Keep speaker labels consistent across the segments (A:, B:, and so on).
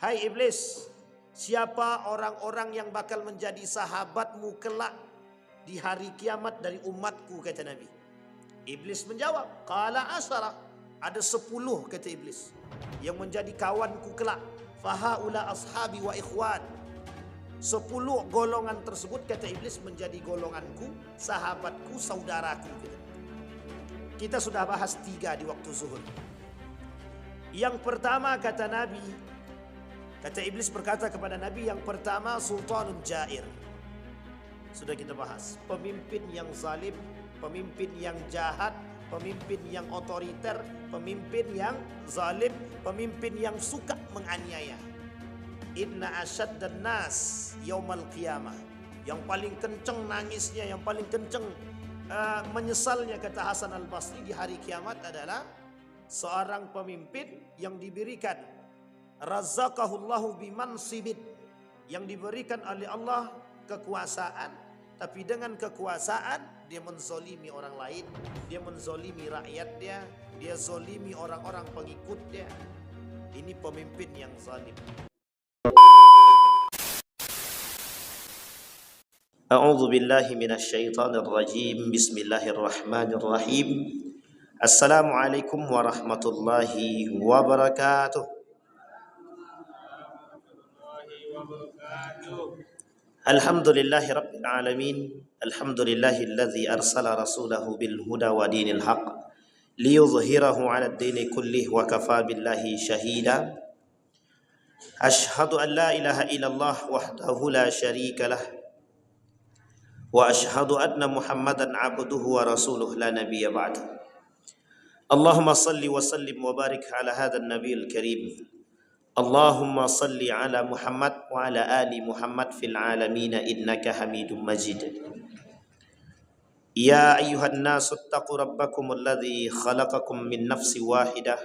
A: Hai iblis, siapa orang-orang yang bakal menjadi sahabatmu kelak di hari kiamat dari umatku, kata Nabi. Iblis menjawab, qala asyara, ada 10 kata iblis yang menjadi kawanku kelak. Fahaula ashabi wa ikhwan. 10 golongan tersebut kata iblis menjadi golonganku, sahabatku, saudaraku. Kita sudah bahas 3 di waktu zuhur. Yang pertama kata Nabi, kata iblis berkata kepada Nabi, yang pertama sultanun jair. Sudah kita bahas, pemimpin yang zalim, pemimpin yang jahat, pemimpin yang otoriter, pemimpin yang zalim, pemimpin yang suka menganiaya. Inna asyaddan nas yaumal qiyamah. Yang paling kenceng nangisnya, yang paling kenceng menyesalnya, kata Hasan al-Basri, di hari kiamat adalah seorang pemimpin yang diberikan razaqahullahu bimansibin, yang diberikan oleh Allah kekuasaan, tapi dengan kekuasaan dia menzolimi orang lain, dia menzolimi rakyatnya, dia zolimi orang-orang pengikutnya. Ini pemimpin yang zalim. A'udzu billahi minasyaitonir rajim. Bismillahirrahmanirrahim. Assalamualaikum warahmatullahi wabarakatuh. Alhamdulillahi rabbil alamin. Alhamdulillahilladzi arsala rasulahu bil huda wa dinil haqq liyudhhirahu 'alad dini kullih wa kafa billahi shahida. Ashhadu an la ilaha illallah wahdahu la syarika lah wa ashhadu anna Muhammadan 'abduhu wa rasuluhu la nabiyya ba'd. Allahumma salli wa sallim wa barik ala hadzal nabiyil karim. Allahumma salli ala Muhammad wa ala ali Muhammad fil alamin innaka Hamidum Majid. Ya ayyuhan nasu ittaqu rabbakumul ladzi khalaqakum min nafsin wahidah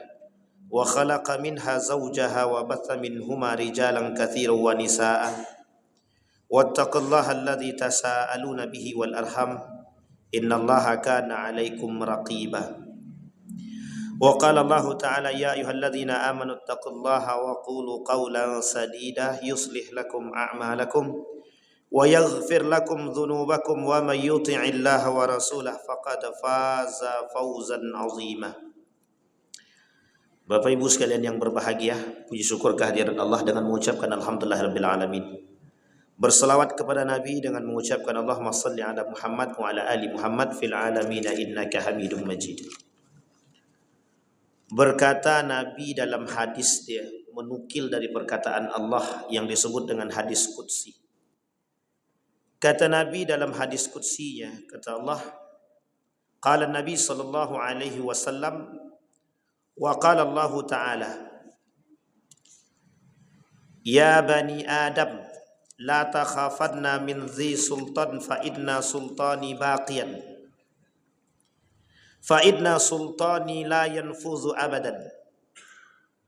A: wa khalaqa minha zawjaha wa batha minhuma rijalan katsiran wa nisaa. Wattaqullaha alladzi tasaaluna bihi wal arham innallaha kana 'alaikum raqiba. Wa qala Allah ta'ala ya ayyuhalladzina amanu taqullaha wa qulu qawlan sadida yuslih lakum a'malakum wa yaghfir lakum dhunubakum wa may yuti'illaha wa rasulahu faqad faza fawzan 'azima. Bapak Ibu sekalian yang berbahagia, puji syukur kehadiran Allah dengan mengucapkan alhamdulillahirabbil alamin. Berselawat kepada Nabi dengan mengucapkan Allahumma shalli ala Muhammad wa ala ali Muhammad fil alamin innaka Hamidum Majid. Berkata Nabi dalam hadis, dia menukil dari perkataan Allah yang disebut dengan hadis qudsi. Kata Nabi dalam hadis qudsinya, kata Allah, qala Nabi sallallahu alaihi wasallam wa qala Allah ta'ala, ya bani Adam la takhafanna min dhi sultan fa inna sultani baqiyan fa inna sultani la yanfuzu abadan.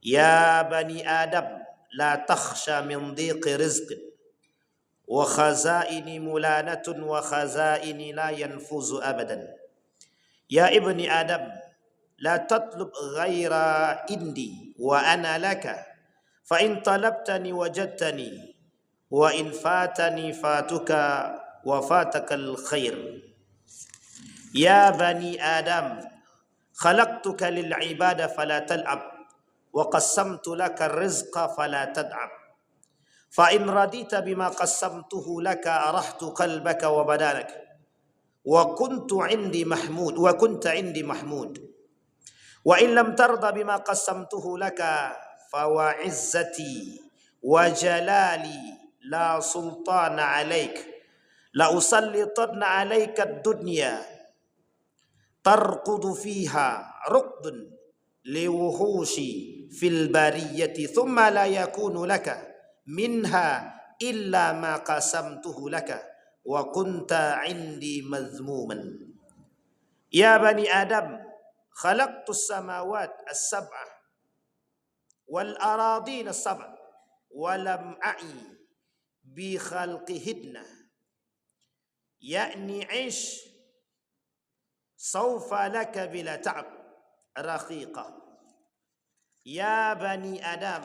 A: Ya bani Adam la takhsha min dhiqi rizqin wa khazaini mulanatun wa khazaini la yanfuzu abadan. Ya ibni Adam la tatlub ghaira indi wa ana laka fa in talabtani wajadtani wa in fatani fatuka wa fatakal khair. Ya bani Adam khalaqtuka lil ibadah fala tal'ab wa qassamtu laka rizqa fala tad'ab fa in radita bima qassamtuhu laka arahtu qalbaka wa badanak wa kuntu indi mahmud wa kunta indi mahmud wa in lam tarda bima qassamtuhu laka fa wa izzati wa jalali la sultana alaik la usallitanna alaika ad-dunya tarqudu fiha ruqdun liwuhushi fil bariyati thumma la yakunu laka minha illa ma qasamtuhu laka wa kunta indi mazmuman. Ya bani Adam khalaqtu as-samawat as-sab'a wal aradin as-sab'a wa lam a'i bi khalqihinna ya'ni 'ish sawfa laka bila ta'ab raqiqa. Ya bani Adam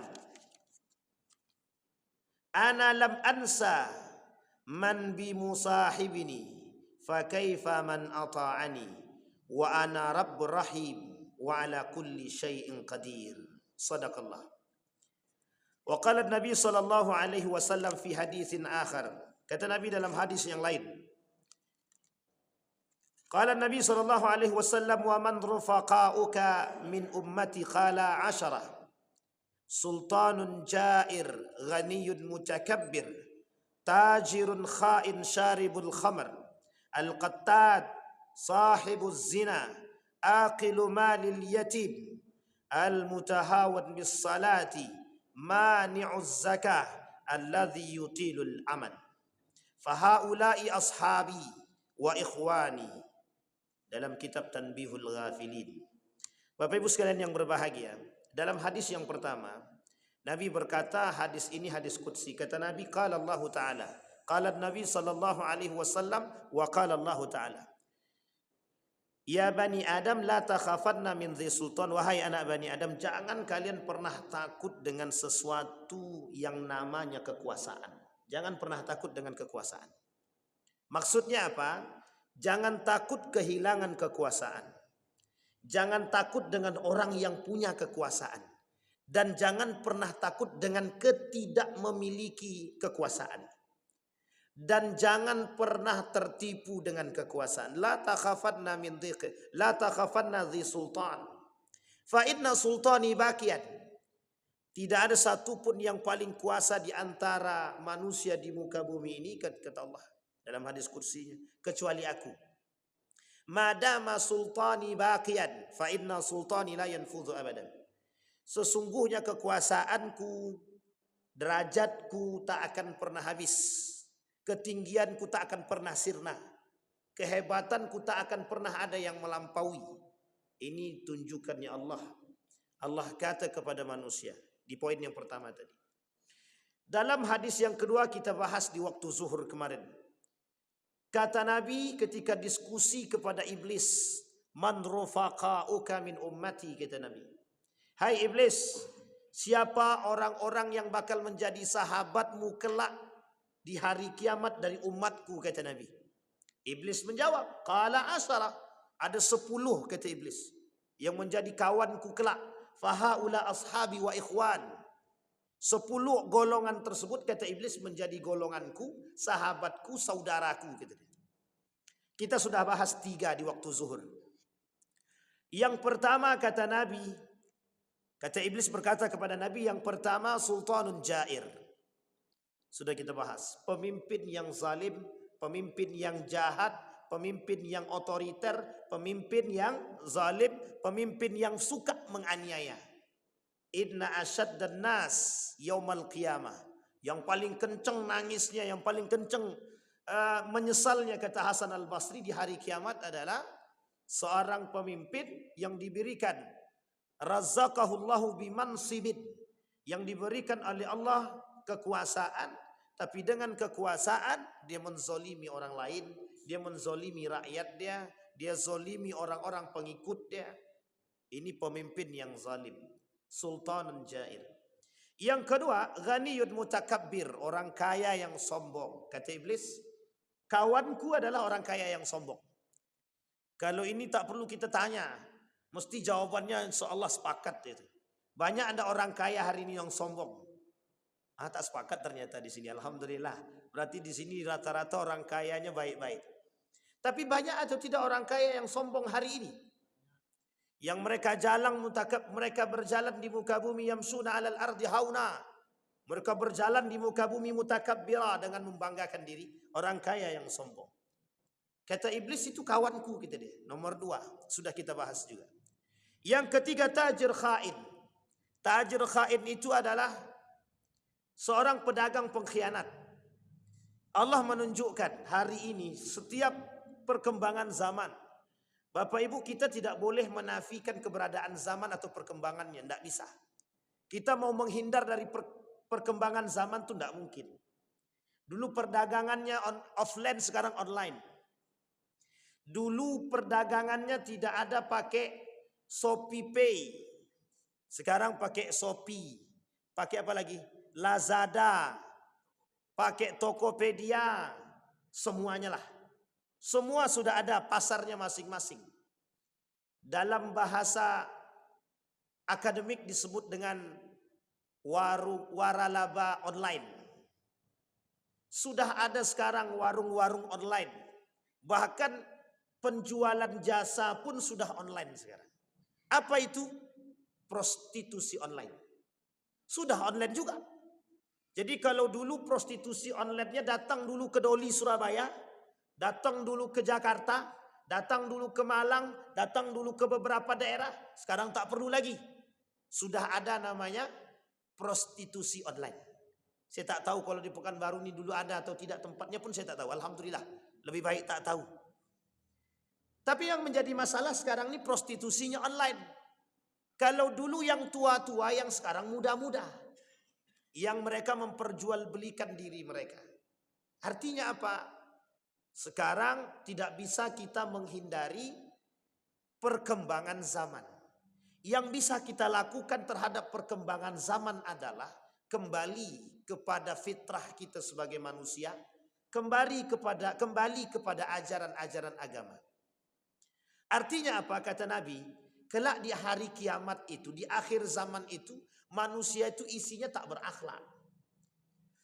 A: ana lam ansa man bi musahibini fa kaifa man ata'ani wa ana rabbur rahim wa ala kulli syai'in qadir. Sadaqallah. Wa qala Nabi sallallahu alaihi wasallam fi haditsin akhar. Kata Nabi dalam hadis yang lain. Qala Nabi sallallahu alaihi wasallam wa man rufaqa'uka min ummati qala 10. Sultanun jair ghaniyun mutakabbir tajirun kha'in syaribul khamr al-qattad sahibuz zina aqilu malil yatim al-mutahawad bis salati mani'uz zakah alladhi yutilul amal fahaula'i ashabi wa ikhwani. Dalam kitab Tanbihul Ghafilin. Bapak Ibu sekalian yang berbahagia, dalam hadis yang pertama Nabi berkata, hadis ini hadis qudsi. Kata Nabi, qala Allah Ta'ala, qala Nabi sallallahu alaihi wasallam wa qala Allah Ta'ala, ya bani Adam la takhafanna min dhi sultan. Wahai anak bani Adam, jangan kalian pernah takut dengan sesuatu yang namanya kekuasaan. Jangan pernah takut dengan kekuasaan. Maksudnya apa? Jangan takut kehilangan kekuasaan. Jangan takut dengan orang yang punya kekuasaan. Dan jangan pernah takut dengan ketidak memiliki kekuasaan. Dan jangan pernah tertipu dengan kekuasaan. La takhafanna min dhiqi, la takhafanna dhi sultan. Fa inna sultani bakian. Tidak ada satupun yang paling kuasa di antara manusia di muka bumi ini, kata Allah dalam hadis kursinya, kecuali aku. Madama sultani baqiyan fa inna sultani la yanfudhu abadan. Sesungguhnya kekuasaanku, derajatku tak akan pernah habis. Ketinggianku tak akan pernah sirna. Kehebatanku tak akan pernah ada yang melampaui. Ini tunjukkannya Allah. Allah kata kepada manusia di poin yang pertama tadi. Dalam hadis yang kedua kita bahas di waktu zuhur kemarin. Kata Nabi ketika diskusi kepada iblis, man rufaqa'uka min ummati, kata Nabi. Hai iblis, siapa orang-orang yang bakal menjadi sahabatmu kelak di hari kiamat dari umatku, kata Nabi. Iblis menjawab, qala 10, ada 10 kata iblis yang menjadi kawanku kelak. Fahaula ashabi wa ikhwan. 10 golongan tersebut kata iblis menjadi golonganku, sahabatku, saudaraku, kata dia. Kita sudah bahas 3 di waktu zuhur. Yang pertama kata Nabi, kata iblis berkata kepada Nabi, yang pertama sultanun jair. Sudah kita bahas. Pemimpin yang zalim, pemimpin yang jahat, pemimpin yang otoriter, pemimpin yang zalim, pemimpin yang suka menganiaya. Inna asyaddan nas yaumal qiyamah. Yang paling kenceng nangisnya, yang paling kenceng menyesalnya, kata Hasan al-Basri, di hari kiamat adalah seorang pemimpin yang diberikan razaqahullahu bimansibin, yang diberikan oleh Allah kekuasaan, tapi dengan kekuasaan dia menzolimi orang lain, dia menzolimi rakyat dia, dia zolimi orang-orang pengikut dia. Ini pemimpin yang zalim, sultanun jair. Yang kedua, ghaniyun mutakabbir, orang kaya yang sombong. Kata iblis, kawanku adalah orang kaya yang sombong. Kalau ini tak perlu kita tanya, mesti jawabannya insyaallah sepakat itu. Banyak ada orang kaya hari ini yang sombong. Tak sepakat ternyata di sini. Alhamdulillah. Berarti di sini rata-rata orang kayanya baik-baik. Tapi banyak atau tidak orang kaya yang sombong hari ini? Yang mereka berjalan di muka bumi yamsuna 'alal ardi hauna. Mereka berjalan di muka bumi mutakabbira, dengan membanggakan diri. Orang kaya yang sombong. Kata iblis, itu kawanku, kita dia. Nomor 2 sudah kita bahas juga. Yang ketiga, tajir khain. Tajir khain itu adalah seorang pedagang pengkhianat. Allah menunjukkan hari ini setiap perkembangan zaman. Bapak Ibu, kita tidak boleh menafikan keberadaan zaman atau perkembangannya. Tidak bisa. Kita mau menghindar dari perkembangan zaman itu tidak mungkin. Dulu perdagangannya offline, sekarang online. Dulu perdagangannya tidak ada pakai Shopee Pay. Sekarang pakai Shopee. Pakai apa lagi? Lazada. pakai Tokopedia, semuanya lah. Semua sudah ada pasarnya masing-masing. Dalam bahasa akademik disebut dengan waralaba online. Sudah ada sekarang warung-warung online. Bahkan penjualan jasa pun sudah online sekarang. Apa itu? Prostitusi online. Sudah online juga. Jadi kalau dulu prostitusi online-nya datang dulu ke Doli Surabaya, datang dulu ke Jakarta, datang dulu ke Malang, datang dulu ke beberapa daerah. Sekarang tak perlu lagi. Sudah ada namanya prostitusi online. Saya tak tahu kalau di Pekanbaru ini dulu ada atau tidak, tempatnya pun saya tak tahu. Alhamdulillah, lebih baik tak tahu. Tapi yang menjadi masalah sekarang ini prostitusinya online. Kalau dulu yang tua-tua, yang sekarang muda-muda, yang mereka memperjualbelikan diri mereka. Artinya apa? Sekarang tidak bisa kita menghindari perkembangan zaman. Yang bisa kita lakukan terhadap perkembangan zaman adalah kembali kepada fitrah kita sebagai manusia, kembali kepada ajaran-ajaran agama. Artinya apa? Kata Nabi, kelak di hari kiamat itu, di akhir zaman itu, manusia itu isinya tak berakhlak.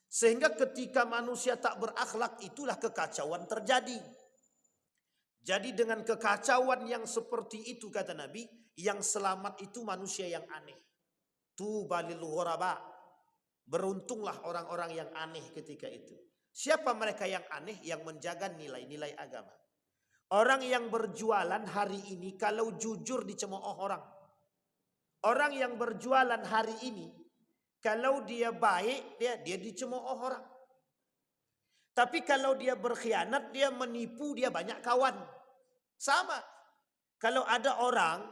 A: Sehingga ketika manusia tak berakhlak, itulah kekacauan terjadi. Jadi dengan kekacauan yang seperti itu, kata Nabi, yang selamat itu manusia yang aneh. Tuba lil ghuraba. Beruntunglah orang-orang yang aneh ketika itu. Siapa mereka yang aneh? Yang menjaga nilai-nilai agama. Orang yang berjualan hari ini kalau jujur dicemooh orang. Orang yang berjualan hari ini kalau dia baik dia dicemooh orang. Tapi kalau dia berkhianat, dia menipu, dia banyak kawan. Sama. Kalau ada orang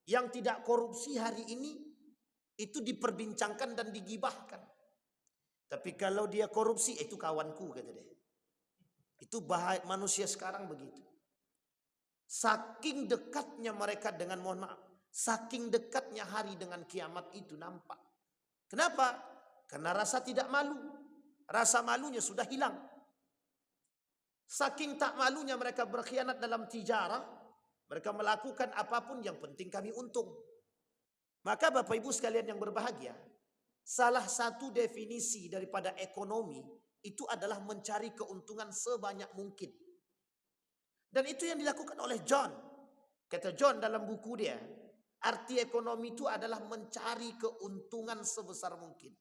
A: yang tidak korupsi hari ini, itu diperbincangkan dan digibahkan. Tapi kalau dia korupsi, itu kawanku, kata dia. Itu bahaya manusia sekarang begitu. Saking dekatnya mereka dengan, mohon maaf, saking dekatnya hari dengan kiamat itu nampak. Kenapa? Karena rasa tidak malu. Rasa malunya sudah hilang. Saking tak malunya mereka berkhianat dalam tijarah, mereka melakukan apapun yang penting kami untung. Maka Bapak Ibu sekalian yang berbahagia, salah satu definisi daripada ekonomi itu adalah mencari keuntungan sebanyak mungkin. Dan itu yang dilakukan oleh John. Kata John dalam buku dia, arti ekonomi itu adalah mencari keuntungan sebesar mungkin.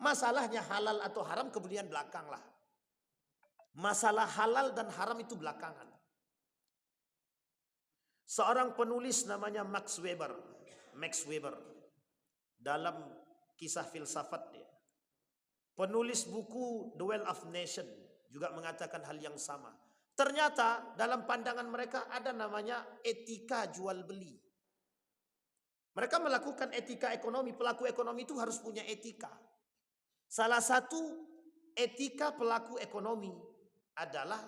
A: Masalahnya halal atau haram kemudian belakang lah. Masalah halal dan haram itu belakangan. Seorang penulis namanya Max Weber dalam kisah filsafat dia, penulis buku The Wealth of Nation juga mengatakan hal yang sama. Ternyata dalam pandangan mereka ada namanya etika jual beli. Mereka melakukan etika ekonomi. Pelaku ekonomi itu harus punya etika. Salah satu etika pelaku ekonomi adalah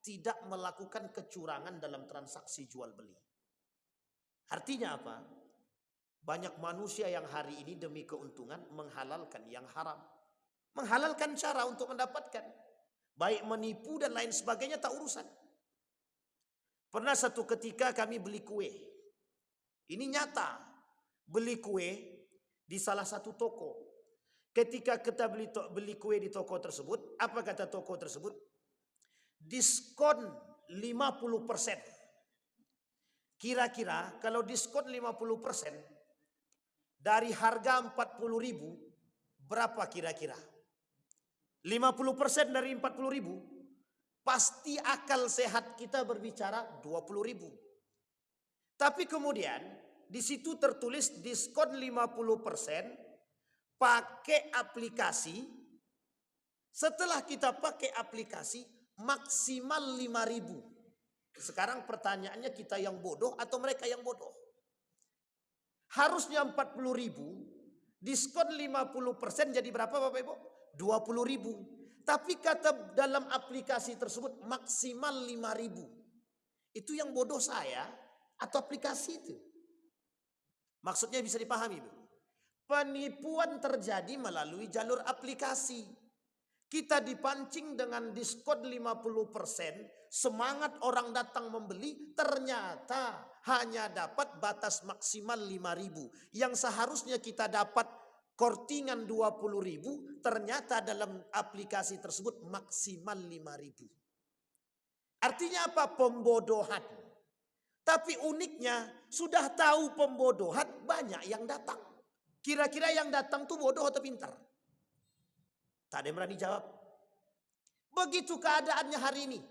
A: tidak melakukan kecurangan dalam transaksi jual beli. Artinya apa? Banyak manusia yang hari ini demi keuntungan menghalalkan yang haram. Menghalalkan cara untuk mendapatkan. Baik menipu dan lain sebagainya tak urusan. Pernah satu ketika kami beli kue. Ini nyata. Beli kue di salah satu toko. Ketika kita beli kue di toko tersebut, apa kata toko tersebut? Diskon 50%. Kira-kira kalau diskon 50% dari harga 40.000, berapa kira-kira? 50% dari 40.000, pasti akal sehat kita berbicara 20.000. Tapi kemudian di situ tertulis diskon 50% pakai aplikasi. Setelah kita pakai aplikasi maksimal 5.000. Sekarang pertanyaannya, kita yang bodoh atau mereka yang bodoh? Harusnya 40.000, diskon 50% jadi berapa Bapak Ibu? 20.000. Tapi kata dalam aplikasi tersebut maksimal 5.000. Itu yang bodoh saya atau aplikasi itu? Maksudnya bisa dipahami, Bu. Penipuan terjadi melalui jalur aplikasi. Kita dipancing dengan diskon 50%, semangat orang datang membeli, ternyata hanya dapat batas maksimal 5.000. Yang seharusnya kita dapat kortingan 20.000, ternyata dalam aplikasi tersebut maksimal 5.000. Artinya apa? Pembodohan. Tapi uniknya, sudah tahu pembodohan, banyak yang datang. Kira-kira yang datang tuh bodoh atau pintar? Tak ada yang berani jawab. Begitu keadaannya hari ini.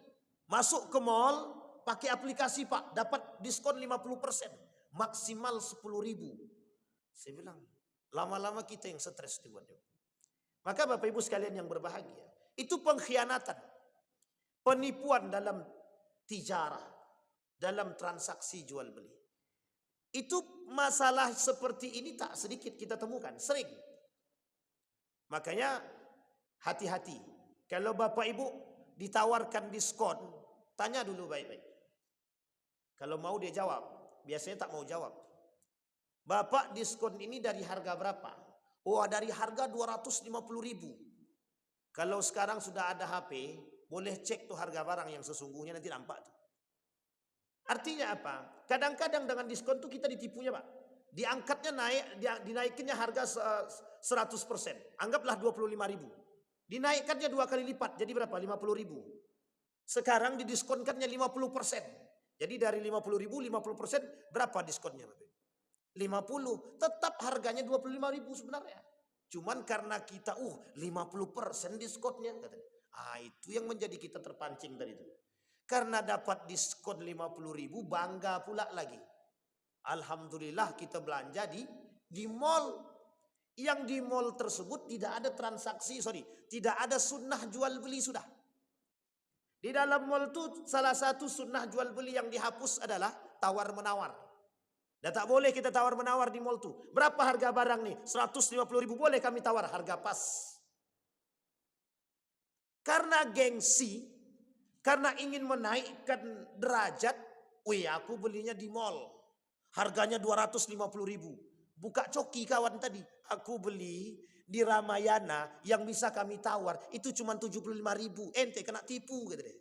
A: Masuk ke mall, pakai aplikasi Pak, dapat diskon 50%. Maksimal 10.000. Saya bilang, lama-lama kita yang stres dibuatnya. Maka Bapak Ibu sekalian yang berbahagia, itu pengkhianatan. Penipuan dalam tijarah, dalam transaksi jual beli. Itu masalah seperti ini tak sedikit kita temukan, sering. Makanya hati-hati. Kalau Bapak Ibu ditawarkan diskon, tanya dulu baik-baik. Kalau mau dia jawab, biasanya tak mau jawab. Bapak diskon ini dari harga berapa? Oh, dari harga 250.000. Kalau sekarang sudah ada HP, boleh cek tuh harga barang yang sesungguhnya, nanti nampak tuh. Artinya apa? Kadang-kadang dengan diskon tuh kita ditipunya Pak. Diangkatnya naik, dinaikinnya harga 100%. Anggaplah 25.000. Dinaikkannya 2 kali lipat, jadi berapa? 50.000. Sekarang didiskonkannya 50%. Jadi dari 50.000, 50% berapa diskonnya Bapak? 50. Tetap harganya 25.000 sebenarnya. Cuman karena kita 50% diskonnya katanya. Itu yang menjadi kita terpancing dari itu. Karena dapat diskon 50.000, bangga pula lagi. Alhamdulillah kita belanja di mall. Yang di mall tersebut tidak ada transaksi, tidak ada sunnah jual beli sudah. Di dalam mall itu salah satu sunnah jual beli yang dihapus adalah tawar menawar. Dan tak boleh kita tawar menawar di mall itu. Berapa harga barang nih? 150.000, boleh kami tawar, harga pas. Karena gengsi, karena ingin menaikkan derajat, aku belinya di mall. Harganya 250.000. Buka coki kawan tadi. Aku beli di Ramayana yang bisa kami tawar. Itu cuma 75.000. Ente kena tipu. Gitu deh.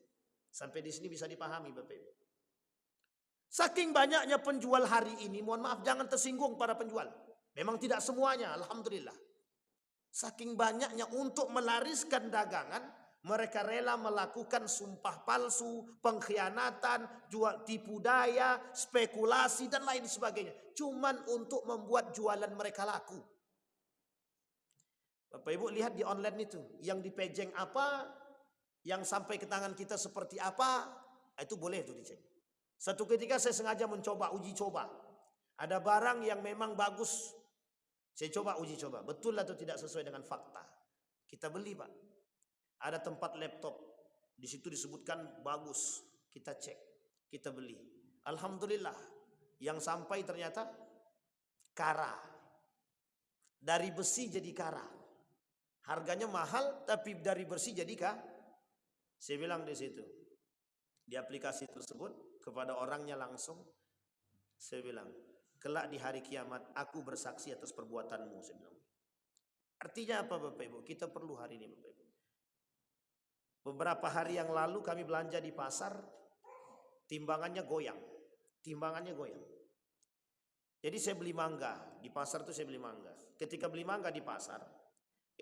A: Sampai di sini bisa dipahami Bapak Ibu. Saking banyaknya penjual hari ini. Mohon maaf, jangan tersinggung para penjual. Memang tidak semuanya. Alhamdulillah. Saking banyaknya untuk melariskan dagangan. Mereka rela melakukan sumpah palsu, pengkhianatan, jual tipu daya, spekulasi dan lain sebagainya. Cuman untuk membuat jualan mereka laku. Bapak Ibu lihat di online itu, yang dipejeng apa, yang sampai ke tangan kita seperti apa, itu boleh tuh dicek. Satu ketika saya sengaja mencoba uji coba. Ada barang yang memang bagus, saya coba uji coba, betul atau tidak sesuai dengan fakta. Kita beli Pak. Ada tempat laptop, di situ disebutkan bagus, kita cek, kita beli. Alhamdulillah, yang sampai ternyata kara, dari besi jadi kara. Harganya mahal, tapi dari besi jadi Saya bilang di situ, di aplikasi tersebut kepada orangnya langsung, saya bilang, kelak di hari kiamat aku bersaksi atas perbuatanmu. Saya bilang. Artinya apa Bapak Ibu? Kita perlu hari ini Bapak Ibu. Beberapa hari yang lalu kami belanja di pasar, timbangannya goyang. Timbangannya goyang. Jadi saya beli mangga, di pasar itu saya beli mangga. Ketika beli mangga di pasar,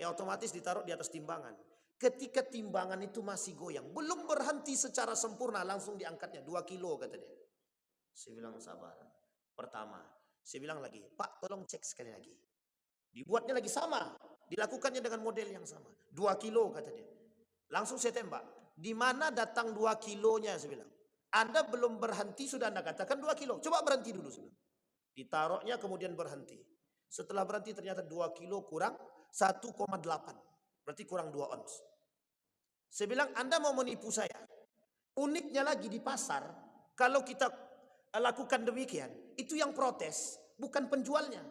A: otomatis ditaruh di atas timbangan. Ketika timbangan itu masih goyang, belum berhenti secara sempurna, langsung diangkatnya 2 kilo kata dia. Saya bilang sabar. Pertama, saya bilang lagi, Pak tolong cek sekali lagi. Dibuatnya lagi sama, dilakukannya dengan model yang sama. 2 kilo kata dia. Langsung saya tembak. Di mana datang 2 kilonya saya bilang. Anda belum berhenti sudah Anda katakan 2 kilo. Coba berhenti dulu. Ditaruhnya kemudian berhenti. Setelah berhenti ternyata 2 kilo kurang 1,8. Berarti kurang 2 ons. Saya bilang Anda mau menipu saya. Uniknya lagi di pasar. Kalau kita lakukan demikian. Itu yang protes. Bukan penjualnya.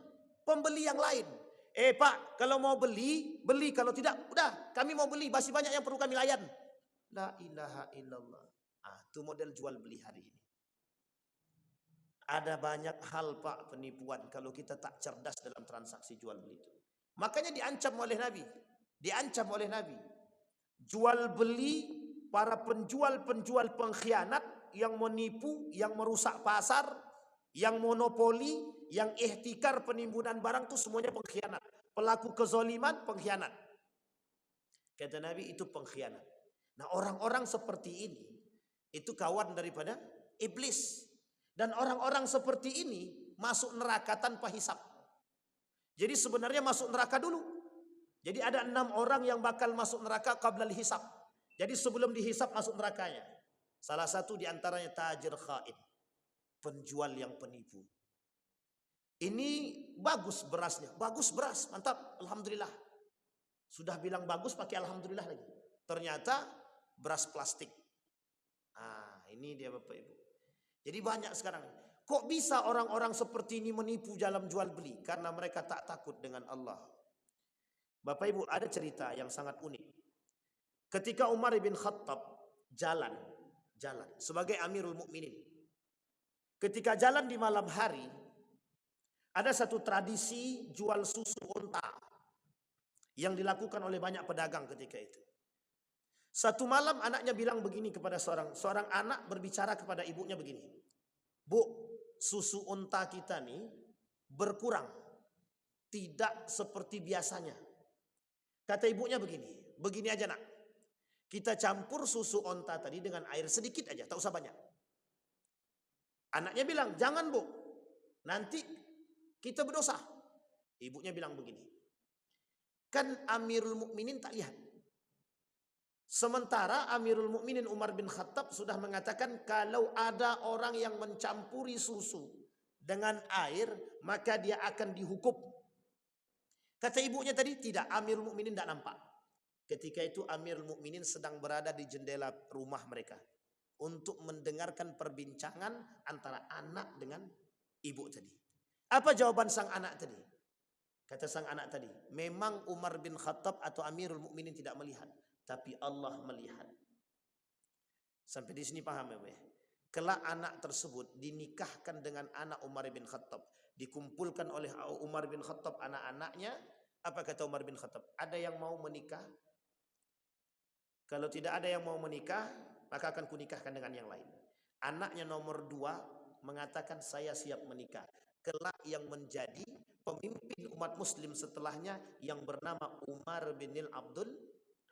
A: Pembeli yang lain. Pak, kalau mau beli, beli. Kalau tidak, udah, kami mau beli. Masih banyak yang perlu kami layan. La ilaha illallah. Itu model jual beli hari ini. Ada banyak hal Pak penipuan kalau kita tak cerdas dalam transaksi jual beli itu. Makanya diancam oleh Nabi. Diancam oleh Nabi. jual beli, para penjual-penjual pengkhianat yang menipu, yang merusak pasar, yang monopoli, yang ihtikar penimbunan barang itu semuanya pengkhianat. Pelaku kezoliman pengkhianat. Kata Nabi itu pengkhianat. Nah, orang-orang seperti ini itu kawan daripada iblis. Dan orang-orang seperti ini masuk neraka tanpa hisab. Jadi sebenarnya masuk neraka dulu. Jadi ada 6 orang yang bakal masuk neraka qabla hisab. Jadi sebelum dihisab masuk nerakanya. Salah satu diantaranya tajir khain, penjual yang penipu. Ini bagus berasnya, bagus beras, mantap, alhamdulillah. Sudah bilang bagus pakai alhamdulillah lagi. Ternyata beras plastik. Ah, ini dia Bapak Ibu. Jadi banyak sekarang. Kok bisa orang-orang seperti ini menipu dalam jual beli? Karena mereka tak takut dengan Allah. Bapak Ibu, ada cerita yang sangat unik. Ketika Umar bin Khattab jalan sebagai Amirul Mukminin. Ketika jalan di malam hari, ada satu tradisi jual susu unta yang dilakukan oleh banyak pedagang ketika itu. Satu malam anaknya bilang begini kepada seorang anak berbicara kepada ibunya begini. Bu, susu unta kita nih berkurang. Tidak seperti biasanya. Kata ibunya begini aja nak. Kita campur susu unta tadi dengan air sedikit aja, tak usah banyak. Anaknya bilang, jangan bu, nanti kita berdosa. Ibunya bilang begini. Kan Amirul Mukminin tak lihat. Sementara Amirul Mukminin Umar bin Khattab sudah mengatakan kalau ada orang yang mencampuri susu dengan air maka dia akan dihukum. Kata ibunya tadi tidak, Amirul Mukminin tidak nampak. Ketika itu Amirul Mukminin sedang berada di jendela rumah mereka untuk mendengarkan perbincangan antara anak dengan ibu tadi. Apa jawaban sang anak tadi? Kata sang anak tadi, memang Umar bin Khattab atau Amirul Mukminin tidak melihat. Tapi Allah melihat. Sampai di sini paham ya? Kelak anak tersebut dinikahkan dengan anak Umar bin Khattab. Dikumpulkan oleh Umar bin Khattab anak-anaknya. Apa kata Umar bin Khattab? Ada yang mau menikah? Kalau tidak ada yang mau menikah, maka akan kunikahkan dengan yang lain. Anaknya nomor 2 mengatakan saya siap menikah. Kelak yang menjadi pemimpin umat muslim setelahnya yang bernama Umar bin Abdul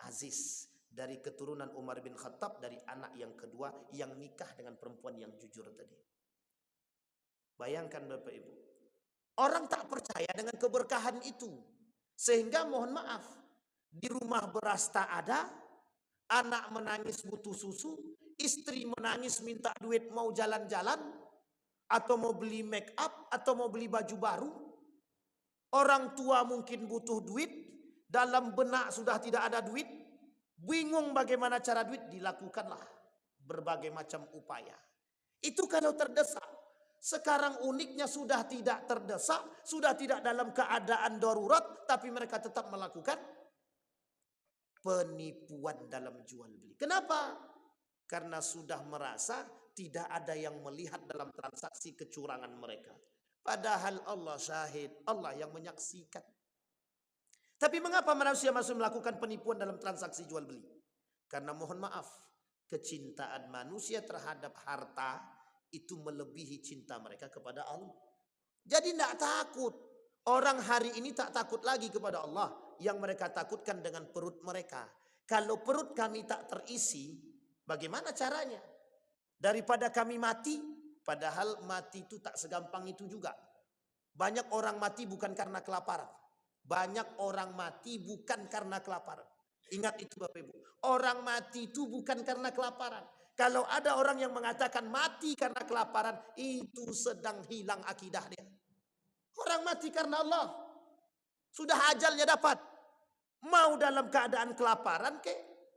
A: Aziz, dari keturunan Umar bin Khattab, dari anak yang kedua yang nikah dengan perempuan yang jujur tadi. Bayangkan Bapak Ibu, orang tak percaya dengan keberkahan itu, sehingga mohon maaf, di rumah beras tak ada, anak menangis butuh susu, istri menangis minta duit mau jalan-jalan, atau mau beli make up, atau mau beli baju baru. Orang tua mungkin butuh duit, dalam benak sudah tidak ada duit, bingung bagaimana cara duit, dilakukanlah berbagai macam upaya. Itu kalau terdesak. Sekarang uniknya sudah tidak terdesak, sudah tidak dalam keadaan darurat, tapi mereka tetap melakukan penipuan dalam jual beli. Kenapa? Karena sudah merasa tidak ada yang melihat dalam transaksi kecurangan mereka. Padahal Allah syahid, Allah yang menyaksikan. Tapi mengapa manusia masih melakukan penipuan dalam transaksi jual beli? Karena mohon maaf, kecintaan manusia terhadap harta itu melebihi cinta mereka kepada Allah. Jadi tidak takut. Orang hari ini tak takut lagi kepada Allah. Yang mereka takutkan dengan perut mereka. Kalau perut kami tak terisi, bagaimana caranya? Daripada kami mati, padahal mati itu tak segampang itu juga. Banyak orang mati bukan karena kelaparan. Banyak orang mati bukan karena kelaparan. Ingat itu Bapak Ibu. Orang mati itu bukan karena kelaparan. Kalau ada orang yang mengatakan mati karena kelaparan, itu sedang hilang akidah dia. Orang mati karena Allah. Sudah ajalnya dapat. Mau dalam keadaan kelaparan ke,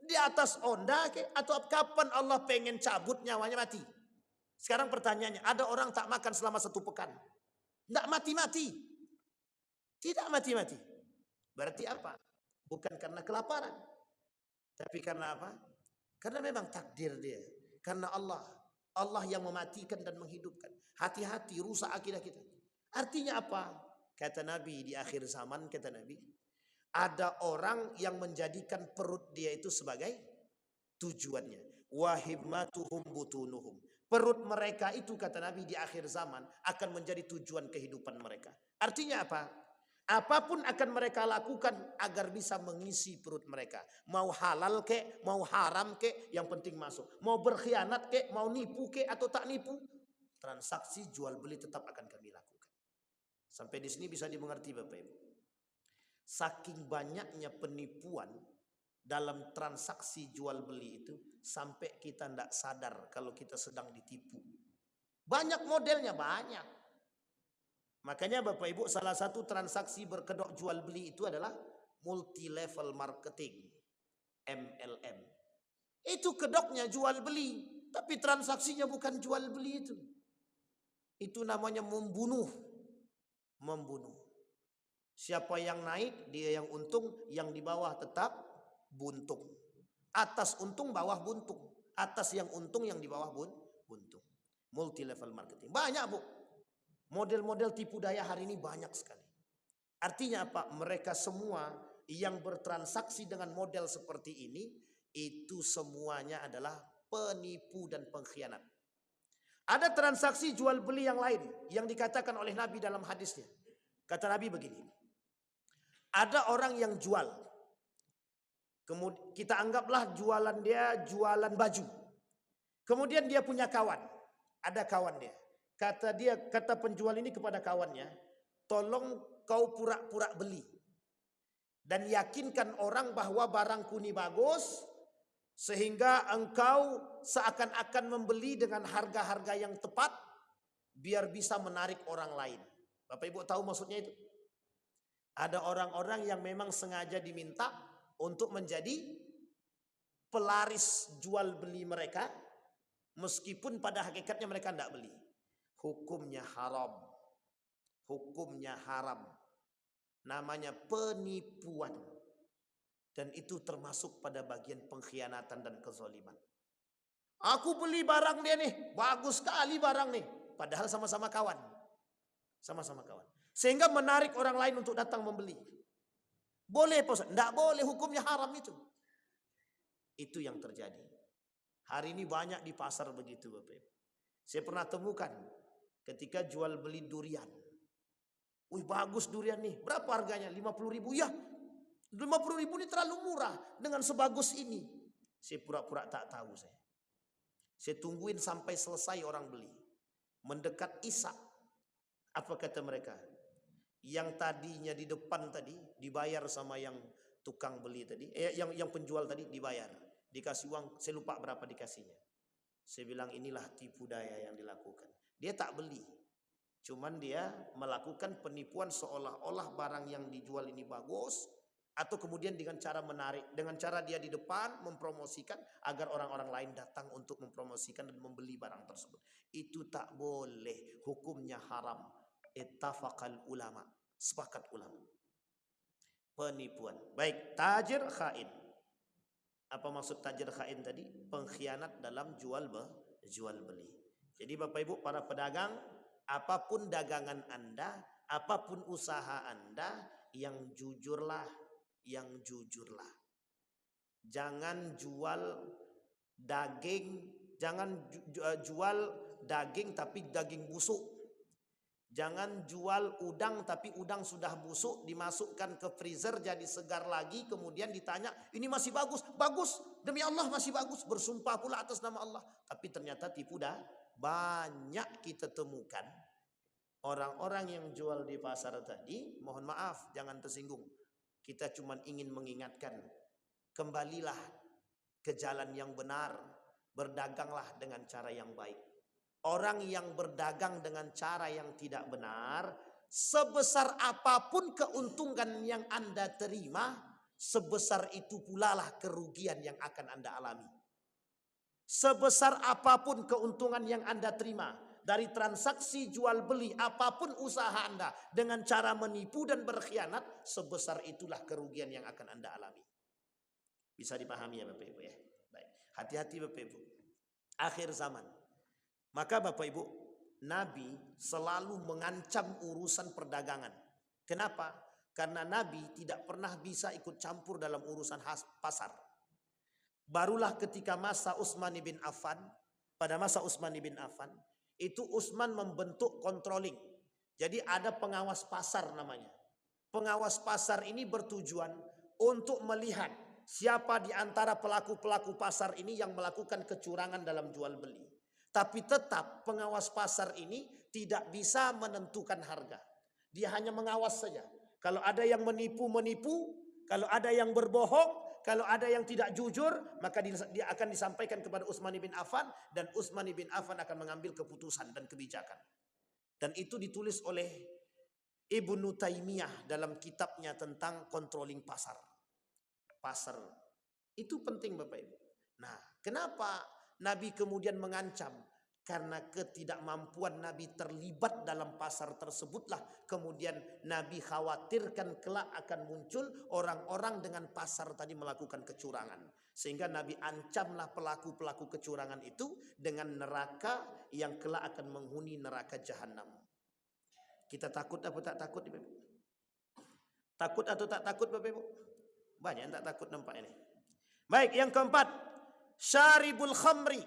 A: di atas onda ke, atau kapan Allah pengen cabut nyawanya mati. Sekarang pertanyaannya, ada orang tak makan selama 1 pekan. Tidak mati-mati. Tidak mati-mati. Berarti apa? Bukan karena kelaparan. Tapi karena apa? Karena memang takdir dia. Karena Allah. Allah yang mematikan dan menghidupkan. Hati-hati rusak akidah kita. Artinya apa? Kata Nabi di akhir zaman, kata Nabi, Ada orang yang menjadikan perut dia itu sebagai tujuannya. Wahimmatuhum butunuhum. Perut mereka itu kata Nabi di akhir zaman akan menjadi tujuan kehidupan mereka. Artinya apa? Apapun akan mereka lakukan agar bisa mengisi perut mereka. Mau halal kek, mau haram kek, yang penting masuk. Mau berkhianat kek, mau nipu kek atau tak nipu, transaksi jual beli tetap akan kami lakukan. Sampai di sini bisa dimengerti Bapak Ibu. Saking banyaknya penipuan dalam transaksi jual beli itu sampai kita tidak sadar kalau kita sedang ditipu. Banyak modelnya, banyak. Makanya Bapak Ibu, salah satu transaksi berkedok jual beli itu adalah multi level marketing, MLM. Itu kedoknya jual beli, tapi transaksinya bukan jual beli itu. Itu namanya membunuh. Membunuh. Siapa yang naik, dia yang untung, yang di bawah tetap buntung. Atas untung, bawah buntung. Atas yang untung, yang di bawah buntung. Multi level marketing. Banyak Bu. Model-model tipu daya hari ini banyak sekali. Artinya apa? Mereka semua yang bertransaksi dengan model seperti ini, itu semuanya adalah penipu dan pengkhianat. Ada transaksi jual beli yang lain yang dikatakan oleh Nabi dalam hadisnya. Kata Nabi begini, ada orang yang jual, kemudian kita anggaplah jualan dia jualan baju. Kemudian dia punya kawan, ada kawan dia. Kata penjual ini kepada kawannya, tolong kau pura-pura beli dan yakinkan orang bahwa barangku ini bagus sehingga engkau seakan-akan membeli dengan harga-harga yang tepat biar bisa menarik orang lain. Bapak Ibu tahu maksudnya itu? Ada orang-orang yang memang sengaja diminta untuk menjadi pelaris jual beli mereka meskipun pada hakikatnya mereka tidak beli. Hukumnya haram. Hukumnya haram. Namanya penipuan. Dan itu termasuk pada bagian pengkhianatan dan kezaliman. Aku beli barang dia nih, bagus sekali barang nih. Padahal sama-sama kawan. Sama-sama kawan. Sehingga menarik orang lain untuk datang membeli. Boleh Pak Ustaz? Tidak boleh, hukumnya haram itu. Itu yang terjadi. Hari ini banyak di pasar begitu Bapak Ibu. Saya pernah temukan ketika jual beli durian. Wih bagus durian nih. Berapa harganya? 50.000. Ya 50.000 ini terlalu murah. Dengan sebagus ini. Saya pura-pura tak tahu saya. Saya tungguin sampai selesai orang beli. Mendekat Isya. Apa kata mereka? Yang tadinya di depan tadi dibayar sama yang tukang beli tadi. Yang penjual tadi dibayar. Dikasih uang. Saya lupa berapa dikasihnya. Saya bilang inilah tipu daya yang dilakukan. Dia tak beli. Cuman dia melakukan penipuan seolah-olah barang yang dijual ini bagus. Atau kemudian dengan cara menarik. Dengan cara dia di depan mempromosikan. Agar orang-orang lain datang untuk mempromosikan dan membeli barang tersebut. Itu tak boleh. Hukumnya haram. Ittafaqal ulama. Sepakat ulama. Penipuan. Baik. Tajir khain. Apa maksud tajir khain tadi? Pengkhianat dalam jual beli. Jadi Bapak Ibu para pedagang, apapun dagangan Anda, apapun usaha Anda, yang jujurlah, yang jujurlah. Jangan jual daging, jangan jual daging tapi daging busuk. Jangan jual udang tapi udang sudah busuk, dimasukkan ke freezer jadi segar lagi, kemudian ditanya ini masih bagus. Bagus, demi Allah masih bagus, bersumpah pula atas nama Allah. Tapi ternyata tipu dah. Banyak kita temukan orang-orang yang jual di pasar tadi, mohon maaf jangan tersinggung. Kita cuma ingin mengingatkan, kembalilah ke jalan yang benar, berdaganglah dengan cara yang baik. Orang yang berdagang dengan cara yang tidak benar, sebesar apapun keuntungan yang Anda terima, sebesar itu pula lah kerugian yang akan Anda alami. Sebesar apapun keuntungan yang Anda terima dari transaksi jual beli, apapun usaha Anda dengan cara menipu dan berkhianat, sebesar itulah kerugian yang akan Anda alami. Bisa dipahami ya Bapak Ibu ya. Baik, hati-hati Bapak Ibu. Akhir zaman. Maka Bapak Ibu, Nabi selalu mengancam urusan perdagangan. Kenapa? Karena Nabi tidak pernah bisa ikut campur dalam urusan pasar. Barulah ketika masa Utsman bin Affan, pada masa Utsman bin Affan, itu Utsman membentuk controlling. Jadi ada pengawas pasar namanya. Pengawas pasar ini bertujuan untuk melihat siapa di antara pelaku-pelaku pasar ini yang melakukan kecurangan dalam jual beli. Tapi tetap pengawas pasar ini tidak bisa menentukan harga. Dia hanya mengawas saja. Kalau ada yang menipu, kalau ada yang berbohong, kalau ada yang tidak jujur, maka dia akan disampaikan kepada Utsman bin Affan, dan Utsman bin Affan akan mengambil keputusan dan kebijakan. Dan itu ditulis oleh Ibnu Taimiyah dalam kitabnya tentang controlling pasar. Pasar itu penting Bapak Ibu. Nah, kenapa Nabi kemudian mengancam? Karena ketidakmampuan Nabi terlibat dalam pasar tersebutlah kemudian Nabi khawatirkan kelak akan muncul orang-orang dengan pasar tadi melakukan kecurangan. Sehingga Nabi ancamlah pelaku-pelaku kecurangan itu dengan neraka yang kelak akan menghuni neraka jahanam. Kita takut atau tak takut Bapak Ibu? Takut atau tak takut Bapak Ibu? Banyak yang tak takut nampak ini. Baik, yang keempat, syaribul khamri.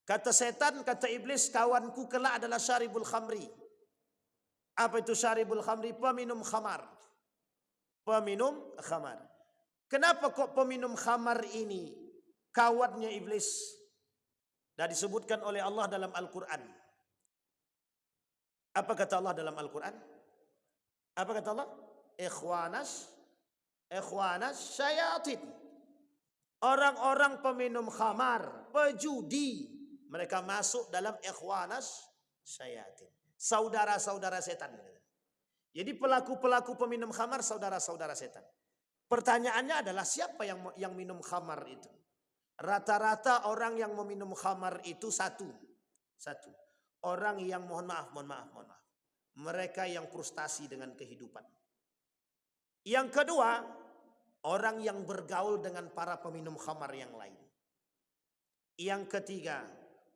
A: Kata setan, kata iblis, kawanku kelak adalah syaribul khamri. Apa itu syaribul khamri? Peminum khamar. Peminum khamar. Kenapa kok peminum khamar ini kawannya iblis? Dan disebutkan oleh Allah dalam Al-Quran. Apa kata Allah dalam Al-Quran? Apa kata Allah? Ikhwanas syayatin. Orang-orang peminum khamar, pejudi, mereka masuk dalam ikhwanas syayatin. Saudara-saudara setan. Jadi pelaku-pelaku peminum khamar saudara-saudara setan. Pertanyaannya adalah siapa yang minum khamar itu? Rata-rata orang yang meminum khamar itu satu. Orang yang mohon maaf. Mereka yang frustasi dengan kehidupan. Yang kedua, orang yang bergaul dengan para peminum khamar yang lain. Yang ketiga,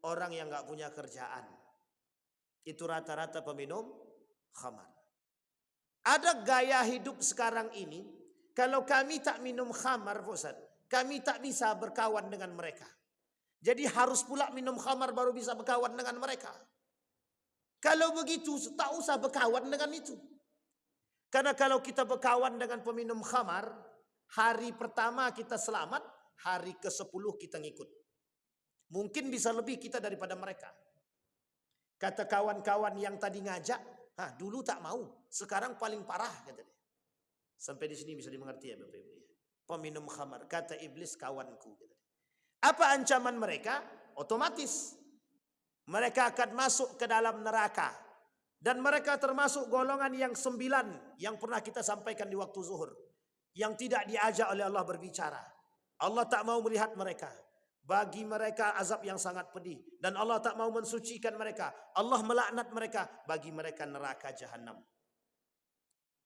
A: orang yang nggak punya kerjaan. Itu rata-rata peminum khamar. Ada gaya hidup sekarang ini, kalau kami tak minum khamar, Ustaz, kami tak bisa berkawan dengan mereka. Jadi harus pula minum khamar baru bisa berkawan dengan mereka. Kalau begitu, tak usah berkawan dengan itu. Karena kalau kita berkawan dengan peminum khamar, hari pertama kita selamat, hari ke-10 kita ngikut. Mungkin bisa lebih kita daripada mereka. Kata kawan-kawan yang tadi ngajak, dulu tak mau, sekarang paling parah, kata dia. Sampai di sini bisa dimengerti ya Bapak Ibu. Peminum khamar, kata iblis kawanku. Apa ancaman mereka? Otomatis mereka akan masuk ke dalam neraka. Dan mereka termasuk golongan yang 9 yang pernah kita sampaikan di waktu zuhur. Yang tidak diajak oleh Allah berbicara. Allah tak mau melihat mereka. Bagi mereka azab yang sangat pedih. Dan Allah tak mau mensucikan mereka. Allah melaknat mereka. Bagi mereka neraka jahanam.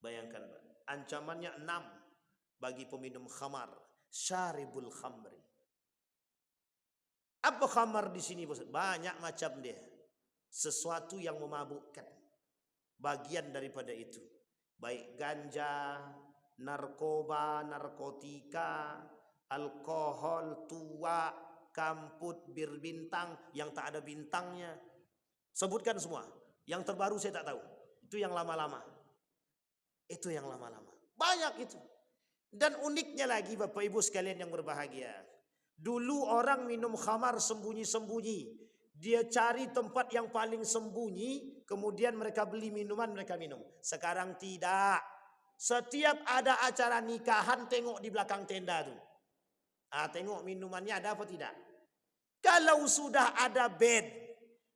A: Bayangkan, ancamannya 6 bagi peminum khamar. Syaribul khamri. Apa khamar di sini? Banyak macam dia. Sesuatu yang memabukkan. Bagian daripada itu. Baik ganja, narkoba, narkotika, alkohol, tua, kamput, bir bintang, yang tak ada bintangnya. Sebutkan semua. Yang terbaru saya tak tahu. Itu yang lama-lama. Banyak itu. Dan uniknya lagi Bapak Ibu sekalian yang berbahagia. Dulu orang minum khamar sembunyi-sembunyi. Dia cari tempat yang paling sembunyi. Kemudian mereka beli minuman, mereka minum. Sekarang tidak. Setiap ada acara nikahan, tengok di belakang tenda tu. Tengok minumannya ada apa tidak. Kalau sudah ada band,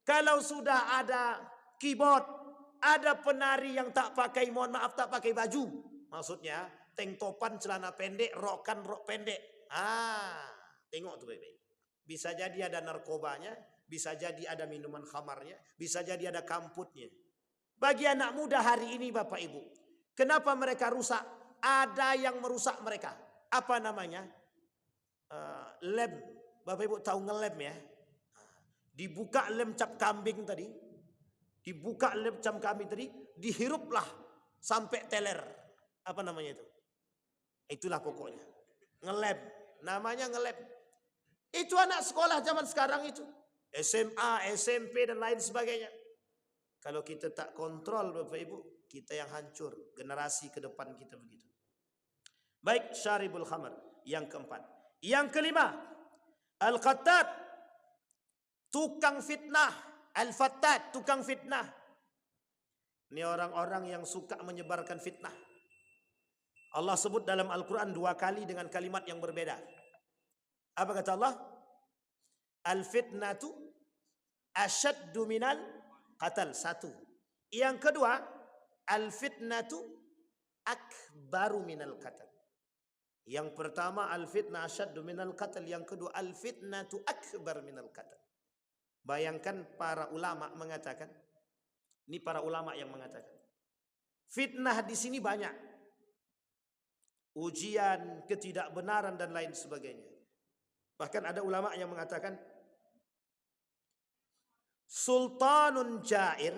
A: kalau sudah ada keyboard, ada penari yang tak pakai, mohon maaf, tak pakai baju. Maksudnya, tank topan, celana pendek, rok pendek. Tengok tuh baik-baik. Bisa jadi ada narkobanya, bisa jadi ada minuman khamarnya, bisa jadi ada kamputnya. Bagi anak muda hari ini Bapak Ibu, kenapa mereka rusak? Ada yang merusak mereka. Apa namanya? Lem. Bapak Ibu tahu ngelem ya? Dibuka lem cap kambing tadi. Dihiruplah sampai teler. Apa namanya itu? Itulah pokoknya. Ngelab. Namanya ngelab. Itu anak sekolah zaman sekarang itu. SMA, SMP dan lain sebagainya. Kalau kita tak kontrol Bapak Ibu, kita yang hancur. Generasi ke depan kita begitu. Baik, syaribul khamar. Yang keempat. Yang kelima. Al-Qattat. Tukang fitnah. Al-Fattat. Tukang fitnah. Ini orang-orang yang suka menyebarkan fitnah. Allah sebut dalam Al-Quran 2 kali dengan kalimat yang berbeda. Apa kata Allah? Al-fitnatu asyaddu minal qatal. 1. Yang kedua, al-fitnatu akbaru minal qatal. Yang pertama, al-fitnah asyaddu minal qatal. Yang kedua, al-fitnatu akbar minal qatal. Bayangkan para ulama mengatakan, ini para ulama yang mengatakan, fitnah di sini banyak. Ujian, ketidakbenaran dan lain sebagainya. Bahkan ada ulama yang mengatakan, sultanun jair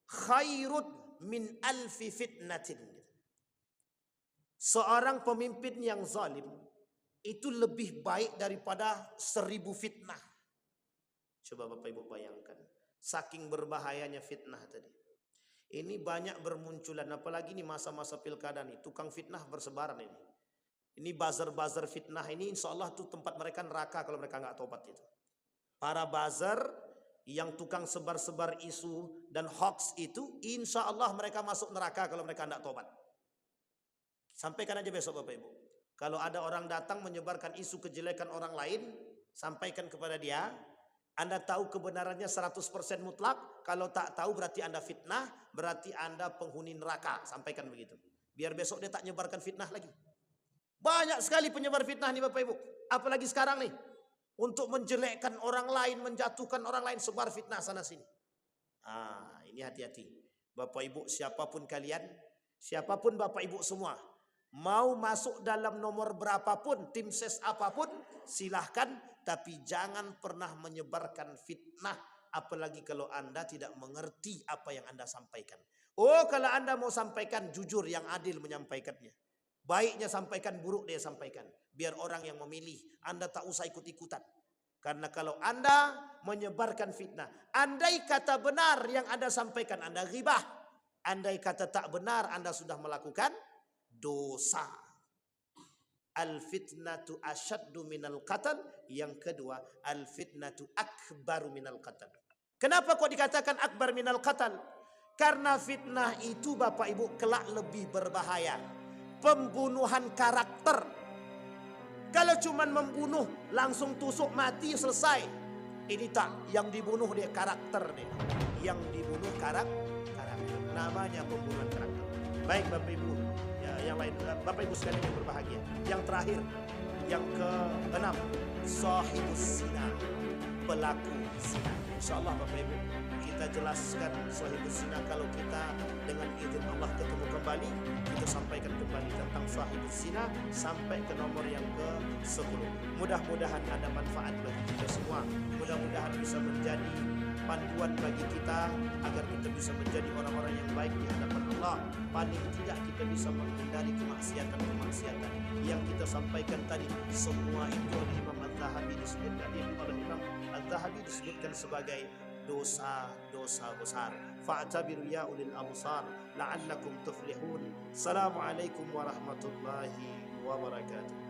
A: khairun min alfi fitnatin. Seorang pemimpin yang zalim itu lebih baik daripada 1000 fitnah. Coba Bapak Ibu bayangkan. Saking berbahayanya fitnah tadi. Ini banyak bermunculan. Apalagi ini masa-masa pilkada nih. Tukang fitnah bersebaran ini. Ini buzzer-buzzer fitnah ini insya Allah tuh tempat mereka neraka kalau mereka nggak tobat itu. Para buzzer yang tukang sebar-sebar isu dan hoax itu insya Allah mereka masuk neraka kalau mereka nggak tobat. Sampaikan aja besok Bapak Ibu. Kalau ada orang datang menyebarkan isu kejelekan orang lain, sampaikan kepada dia. Anda tahu kebenarannya 100% mutlak. Kalau tak tahu berarti Anda fitnah. Berarti Anda penghuni neraka. Sampaikan begitu. Biar besok dia tak nyebarkan fitnah lagi. Banyak sekali penyebar fitnah nih Bapak Ibu. Apalagi sekarang nih. Untuk menjelekkan orang lain. Menjatuhkan orang lain. Sebar fitnah sana sini. Ini hati-hati. Bapak Ibu siapapun kalian. Siapapun Bapak Ibu semua. Mau masuk dalam nomor berapapun. Tim ses apapun. Silahkan. Tapi jangan pernah menyebarkan fitnah. Apalagi kalau Anda tidak mengerti apa yang Anda sampaikan. Oh, kalau Anda mau sampaikan, jujur yang adil menyampaikannya. Baiknya sampaikan, buruk dia sampaikan. Biar orang yang memilih. Anda tak usah ikut-ikutan. Karena kalau Anda menyebarkan fitnah. Andai kata benar yang Anda sampaikan, Anda ghibah. Andai kata tak benar, Anda sudah melakukan dosa. Al-fitnatu asyaddu minal qatal. Yang kedua, al-fitnatu akbaru minal qatal. Kenapa kok dikatakan akbar minal qatal? Karena fitnah itu Bapak Ibu kelak lebih berbahaya. Pembunuhan karakter. Kalau cuman membunuh langsung tusuk mati selesai. Ini tak, yang dibunuh dia karakter dia. Yang dibunuh karakter. Namanya pembunuhan karakter. Baik Bapak Ibu, yang lain Bapak Ibu sekalian yang berbahagia. Yang terakhir, yang ke-6, sahibus zina, pelaku zina. Insyaallah Bapak Ibu kita jelaskan sahibus zina kalau kita dengan izin Allah ketemu kembali, kita sampaikan kembali tentang sahibus zina sampai ke nomor yang ke-10. Mudah-mudahan ada manfaat bagi kita semua. Mudah-mudahan bisa menjadi panduan bagi kita agar kita bisa menjadi orang-orang yang baik di hadapan Allah. Paling tidak kita bisa menghindari kemaksiatan-kemaksiatan yang kita sampaikan tadi. Semua itu oleh Imam Az-Zahabi disebutkan, oleh Imam Az-Zahabi disebutkan sebagai dosa-dosa besar. Fa'tabiru ya ulil absar la'allakum tuflihun. Assalamualaikum warahmatullahi wabarakatuh.